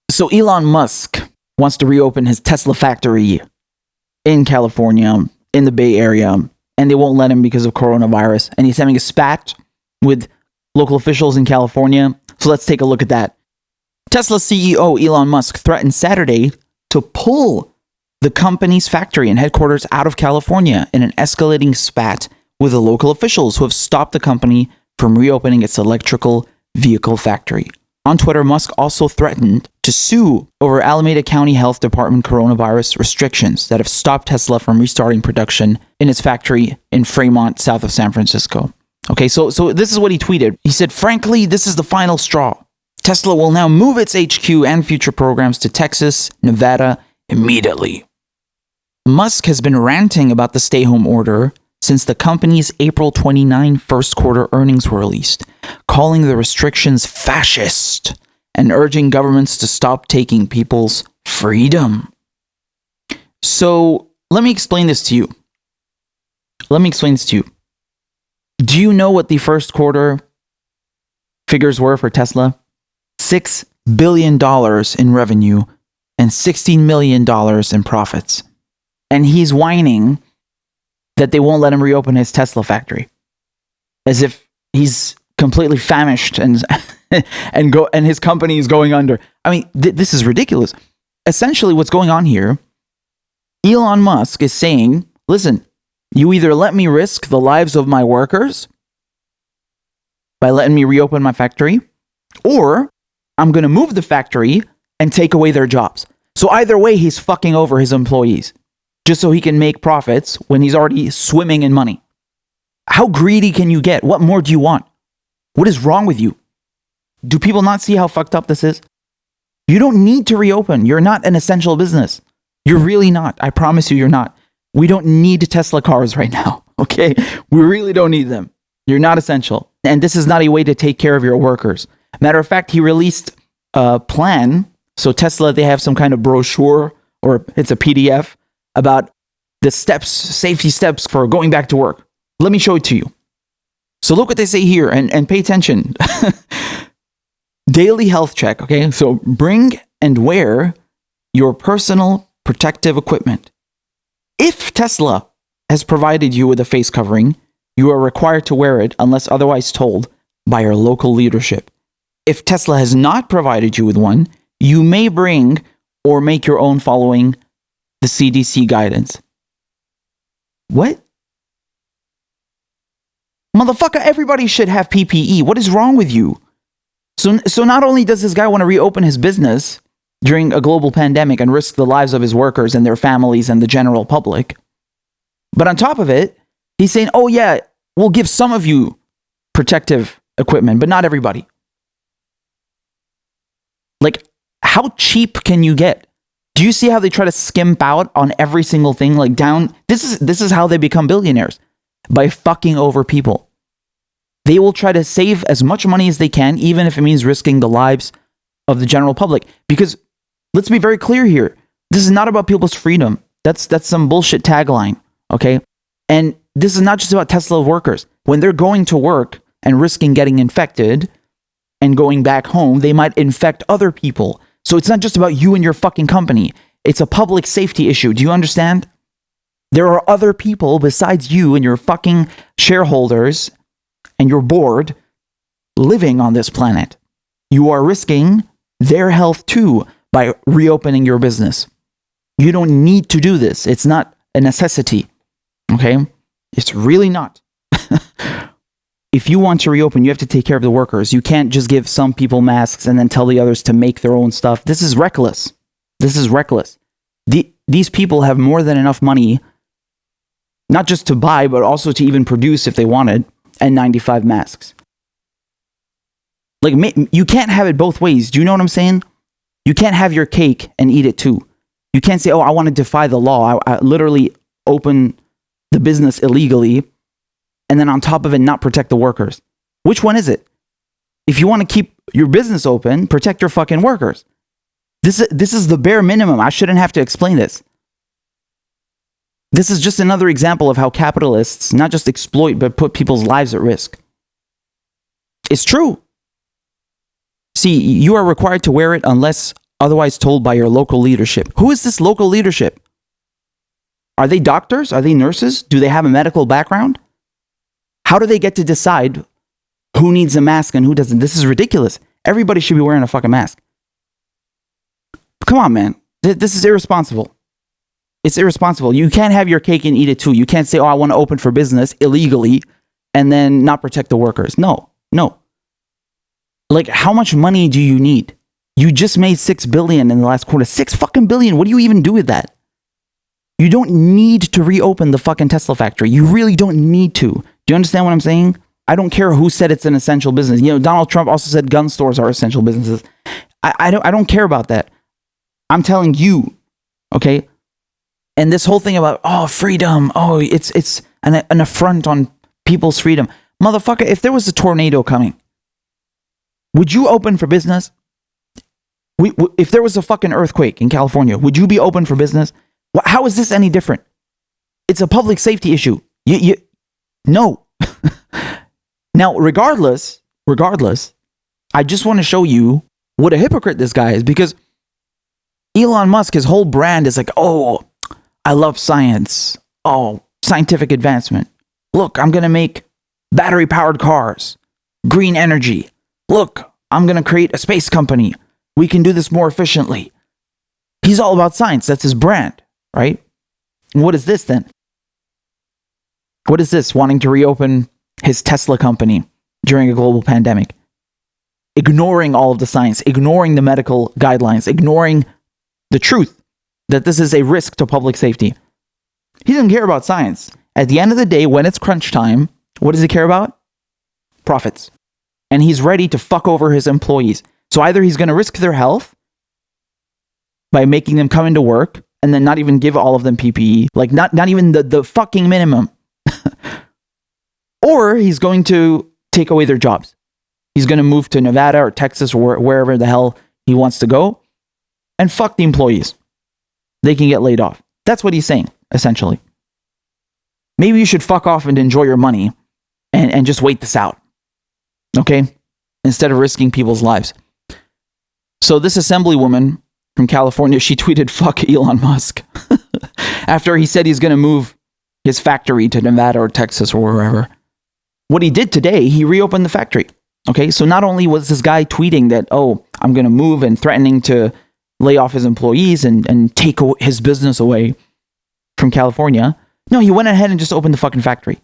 So Elon Musk wants to reopen his Tesla factory in California, in the Bay Area, and they won't let him because of coronavirus. And he's having a spat with local officials in California. So let's take a look at that. Tesla CEO Elon Musk threatened Saturday to pull the company's factory and headquarters out of California in an escalating spat with the local officials who have stopped the company from reopening its electrical vehicle factory. On Twitter, Musk also threatened to sue over Alameda County Health Department coronavirus restrictions that have stopped Tesla from restarting production in its factory in Fremont, south of San Francisco. Okay, so this is what he tweeted. He said, "Frankly, this is the final straw. Tesla will now move its HQ and future programs to Texas, Nevada immediately." Musk has been ranting about the stay-home order since the company's April 29 first quarter earnings were released, calling the restrictions fascist and urging governments to stop taking people's freedom. So let me explain this to you. Do you know what the first quarter figures were for Tesla? $6 billion in revenue and $16 million in profits. And he's whining that they won't let him reopen his Tesla factory, as if he's completely famished and his company is going under. I mean, this is ridiculous. Essentially, what's going on here, Elon Musk is saying, listen, you either let me risk the lives of my workers by letting me reopen my factory, or I'm going to move the factory and take away their jobs. So either way, he's fucking over his employees just so he can make profits when he's already swimming in money. How greedy can you get? What more do you want? What is wrong with you? Do people not see how fucked up this is? You don't need to reopen. You're not an essential business. You're really not. I promise you, you're not. We don't need Tesla cars right now, okay? We really don't need them. You're not essential. And this is not a way to take care of your workers. Matter of fact, he released a plan. So Tesla, they have some kind of brochure, or it's a PDF, about the steps, safety steps for going back to work. Let me show it to you. So look what they say here, and pay attention. Daily health check, okay? So bring and wear your personal protective equipment. If Tesla has provided you with a face covering, you are required to wear it unless otherwise told by your local leadership. If Tesla has not provided you with one, you may bring or make your own following the CDC guidance. What? Motherfucker, everybody should have PPE. What is wrong with you? So not only does this guy want to reopen his business during a global pandemic and risk the lives of his workers and their families and the general public, but on top of it, he's saying, oh yeah, we'll give some of you protective equipment, but not everybody. Like, how cheap can you get? Do you see how they try to skimp out on every single thing? Like this is how they become billionaires, by fucking over people. They will try to save as much money as they can, even if it means risking the lives of the general public. Because let's be very clear here. This is not about people's freedom. That's some bullshit tagline, okay? And this is not just about Tesla workers. When they're going to work and risking getting infected and going back home, they might infect other people. So it's not just about you and your fucking company. It's a public safety issue. Do you understand? There are other people besides you and your fucking shareholders and your board living on this planet. You are risking their health too by reopening your business. You don't need to do this. It's not a necessity. Okay? It's really not. If you want to reopen, you have to take care of the workers. You can't just give some people masks and then tell the others to make their own stuff. This is reckless. This is reckless. These people have more than enough money, not just to buy, but also to even produce, if they wanted, N95 masks. Like, you can't have it both ways. Do you know what I'm saying? You can't have your cake and eat it too. You can't say, oh, I want to defy the law. I literally open the business illegally, and then on top of it, not protect the workers. Which one is it? If you want to keep your business open, protect your fucking workers. This is the bare minimum. I shouldn't have to explain this. This is just another example of how capitalists not just exploit, but put people's lives at risk. It's true. See, you are required to wear it unless otherwise told by your local leadership. Who is this local leadership? Are they doctors? Are they nurses? Do they have a medical background? How do they get to decide who needs a mask and who doesn't? This is ridiculous. Everybody should be wearing a fucking mask. Come on, man. This is irresponsible. It's irresponsible. You can't have your cake and eat it too. You can't say, oh, I want to open for business illegally and then not protect the workers. No. Like, how much money do you need? You just made $6 billion in the last quarter. $6 fucking billion. What do you even do with that? You don't need to reopen the fucking Tesla factory. You really don't need to. Do you understand what I'm saying? I don't care who said it's an essential business. You know, Donald Trump also said gun stores are essential businesses. I don't care about that. I'm telling you, okay? And this whole thing about, oh, freedom, oh, it's an affront on people's freedom. Motherfucker, if there was a tornado coming, would you open for business? If there was a fucking earthquake in California, would you be open for business? How is this any different? It's a public safety issue. No. Now, regardless, I just want to show you what a hypocrite this guy is, because Elon Musk, his whole brand is like, oh, I love science. Oh, scientific advancement. Look, I'm going to make battery-powered cars, green energy. Look, I'm going to create a space company. We can do this more efficiently. He's all about science. That's his brand, right? What is this then? What is this? Wanting to reopen his Tesla company during a global pandemic. Ignoring all of the science, ignoring the medical guidelines, ignoring the truth that this is a risk to public safety. He doesn't care about science. At the end of the day, when it's crunch time, what does he care about? Profits. And he's ready to fuck over his employees. So either he's going to risk their health by making them come into work and then not even give all of them PPE, like not even the fucking minimum. Or he's going to take away their jobs. He's going to move to Nevada or Texas or wherever the hell he wants to go and fuck the employees. They can get laid off. That's what he's saying, essentially. Maybe you should fuck off and enjoy your money and just wait this out. Okay? Instead of risking people's lives. So this Assemblywoman from California, she tweeted, fuck Elon Musk. After he said he's going to move his factory to Nevada or Texas or wherever. What he did today, he reopened the factory. Okay, so not only was this guy tweeting that, oh, I'm going to move and threatening to lay off his employees and take his business away from California. No, he went ahead and just opened the fucking factory.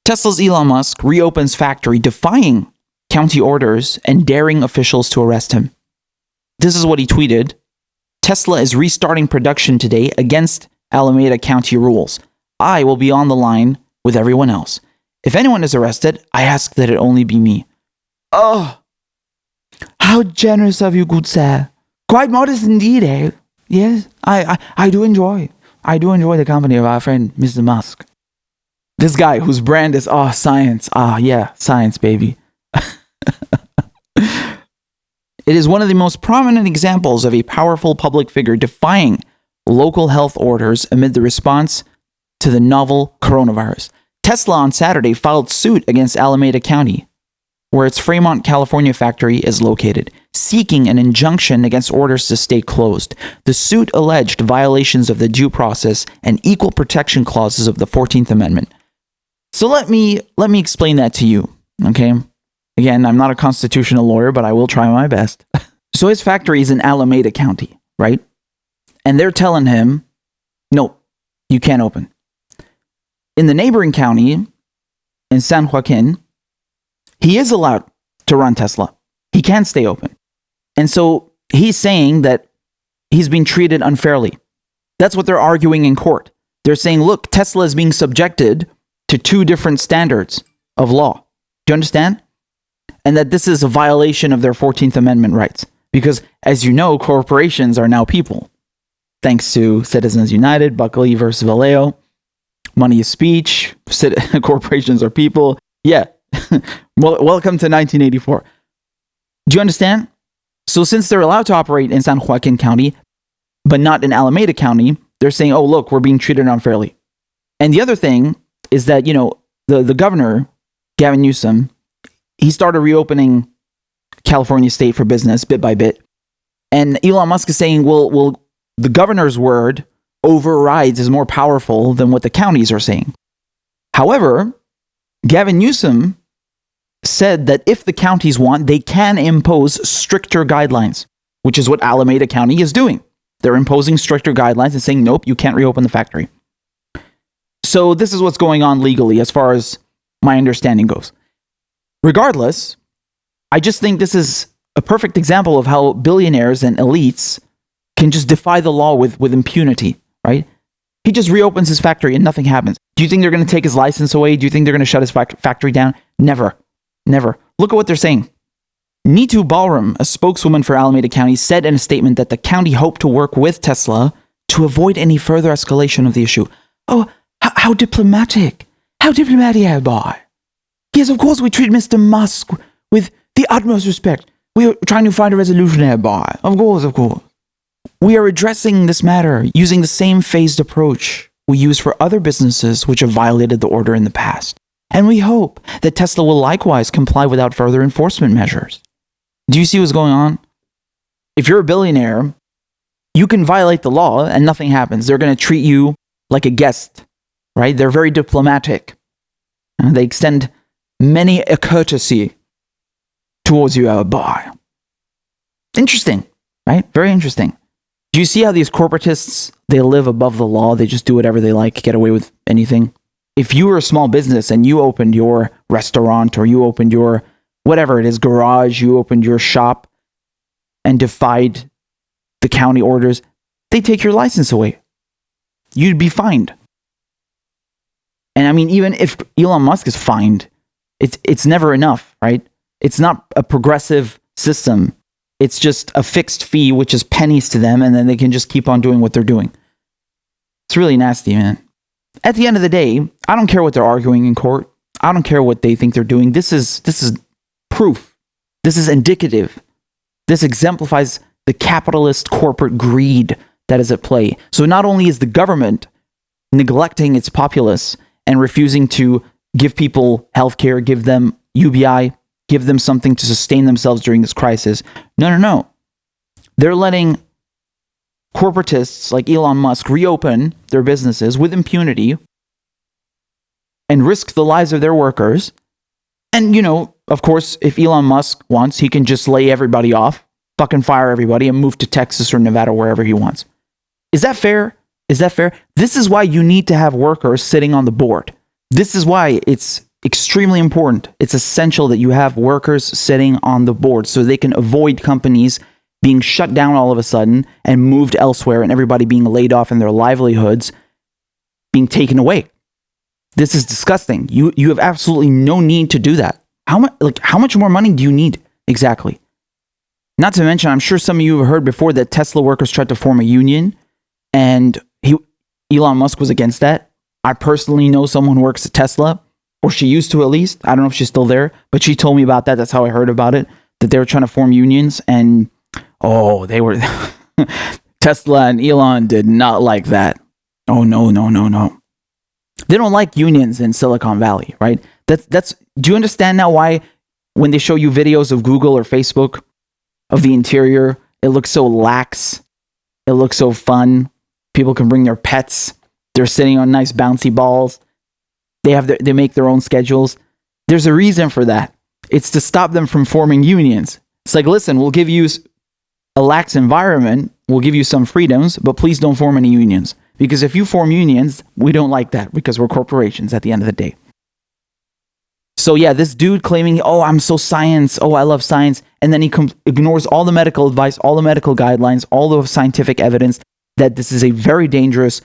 Tesla's Elon Musk reopens factory defying county orders and daring officials to arrest him. This is what he tweeted. Tesla is restarting production today against Alameda County rules. I will be on the line with everyone else. If anyone is arrested, I ask that it only be me. Oh, how generous of you, good sir. Quite modest indeed, eh? Yes, I do enjoy. I do enjoy the company of our friend, Mr. Musk. This guy whose brand is, science. Yeah, science, baby. It is one of the most prominent examples of a powerful public figure defying local health orders amid the response to the novel coronavirus. Tesla on Saturday filed suit against Alameda County, where its Fremont, California factory is located, seeking an injunction against orders to stay closed. The suit alleged violations of the due process and equal protection clauses of the 14th Amendment. So let me explain that to you, okay? Again, I'm not a constitutional lawyer, but I will try my best. So his factory is in Alameda County, right? And they're telling him, no, you can't open. In the neighboring county, in San Joaquin, he is allowed to run Tesla. He can stay open. And so he's saying that he's being treated unfairly. That's what they're arguing in court. They're saying, look, Tesla is being subjected to two different standards of law. Do you understand? And that this is a violation of their 14th Amendment rights. Because, as you know, corporations are now people. Thanks to Citizens United, Buckley versus Vallejo. Money is speech. Corporations are people. Yeah. Well, welcome to 1984. Do you understand? So since they're allowed to operate in San Joaquin County, but not in Alameda County, they're saying, oh, look, we're being treated unfairly. And the other thing is that, the governor, Gavin Newsom, he started reopening California state for business bit by bit. And Elon Musk is saying, well, the governor's word overrides, is more powerful than what the counties are saying. However, Gavin Newsom said that if the counties want, they can impose stricter guidelines, which is what Alameda County is doing. They're imposing stricter guidelines and saying, nope, you can't reopen the factory. So this is what's going on legally as far as my understanding goes. Regardless, I just think this is a perfect example of how billionaires and elites can just defy the law with impunity, right? He just reopens his factory and nothing happens. Do you think they're going to take his license away? Do you think they're going to shut his factory down? Never. Never. Look at what they're saying. Neetu Balram, a spokeswoman for Alameda County, said in a statement that the county hoped to work with Tesla to avoid any further escalation of the issue. Oh, how diplomatic. How diplomatic, boy. Yes, of course we treat Mr. Musk with the utmost respect. We are trying to find a resolution here, boy. Of course, of course. We are addressing this matter using the same phased approach we use for other businesses which have violated the order in the past. And we hope that Tesla will likewise comply without further enforcement measures. Do you see what's going on? If you're a billionaire, you can violate the law and nothing happens. They're going to treat you like a guest, right? They're very diplomatic. They extend many a courtesy towards you, our boy. Interesting, right? Very interesting. Do you see how these corporatists, they live above the law? They just do whatever they like, get away with anything. If you were a small business and you opened your restaurant or you opened your whatever it is, garage, you opened your shop and defied the county orders, they take your license away. You'd be fined. And I mean, even if Elon Musk is fined, it's never enough, right? It's not a progressive system. It's just a fixed fee, which is pennies to them, and then they can just keep on doing what they're doing. It's really nasty, man. At the end of the day, I don't care what they're arguing in court. I don't care what they think they're doing. This is proof. This is indicative. This exemplifies the capitalist corporate greed that is at play. So not only is the government neglecting its populace and refusing to give people healthcare, give them UBI, give them something to sustain themselves during this crisis. No. They're letting corporatists like Elon Musk reopen their businesses with impunity and risk the lives of their workers. And, of course, if Elon Musk wants, he can just lay everybody off, fucking fire everybody and move to Texas or Nevada, wherever he wants. Is that fair? Is that fair? This is why you need to have workers sitting on the board. This is why it's extremely important. It's essential that you have workers sitting on the board so they can avoid companies being shut down all of a sudden and moved elsewhere and everybody being laid off and their livelihoods being taken away. This is disgusting. You have absolutely no need to do that. How much more money do you need exactly? Not to mention, I'm sure some of you have heard before that Tesla workers tried to form a union and Elon Musk was against that. I personally know someone who works at Tesla, or she used to at least. I don't know if she's still there, but she told me about that. That's how I heard about it, that they were trying to form unions and they were Tesla and Elon did not like that. Oh, no. They don't like unions in Silicon Valley, right? Do you understand now why when they show you videos of Google or Facebook of the interior, it looks so lax, it looks so fun. People can bring their pets. They're sitting on nice bouncy balls. They make their own schedules. There's a reason for that. It's to stop them from forming unions. It's like, listen, we'll give you a lax environment. We'll give you some freedoms, but please don't form any unions. Because if you form unions, we don't like that because we're corporations at the end of the day. So yeah, this dude claiming, I'm so science. I love science. And then he ignores all the medical advice, all the medical guidelines, all the scientific evidence that this is a very dangerous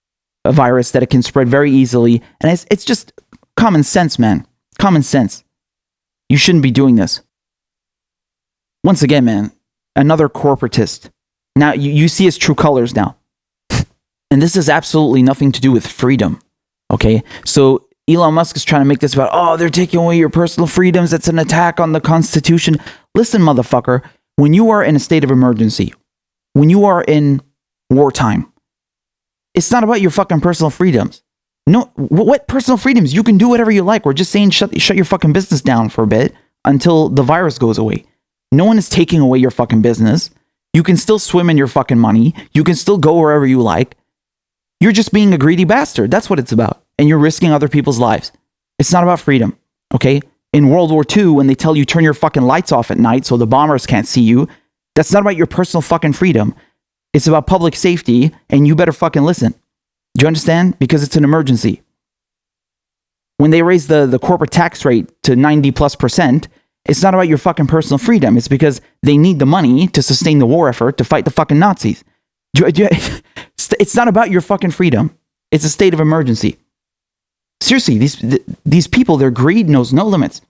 virus, that it can spread very easily. And it's just common sense, man. Common sense. You shouldn't be doing this. Once again, man, another corporatist. Now, you see his true colors now. And this has absolutely nothing to do with freedom. Okay? So Elon Musk is trying to make this about, they're taking away your personal freedoms. That's an attack on the Constitution. Listen, motherfucker, when you are in a state of emergency, when you are in wartime, it's not about your fucking personal freedoms. No, what personal freedoms? You can do whatever you like. We're just saying shut your fucking business down for a bit until the virus goes away. No one is taking away your fucking business. You can still swim in your fucking money. You can still go wherever you like. You're just being a greedy bastard. That's what it's about. And you're risking other people's lives. It's not about freedom, okay? In World War II, when they tell you turn your fucking lights off at night so the bombers can't see you, that's not about your personal fucking freedom. It's about public safety, and you better fucking listen. Do you understand? Because it's an emergency. When they raise the corporate tax rate to 90+%, it's not about your fucking personal freedom. It's they need the money to sustain the war effort to fight the fucking Nazis. It's not about your fucking freedom. It's a state of emergency. Seriously, these people, their greed knows no limits.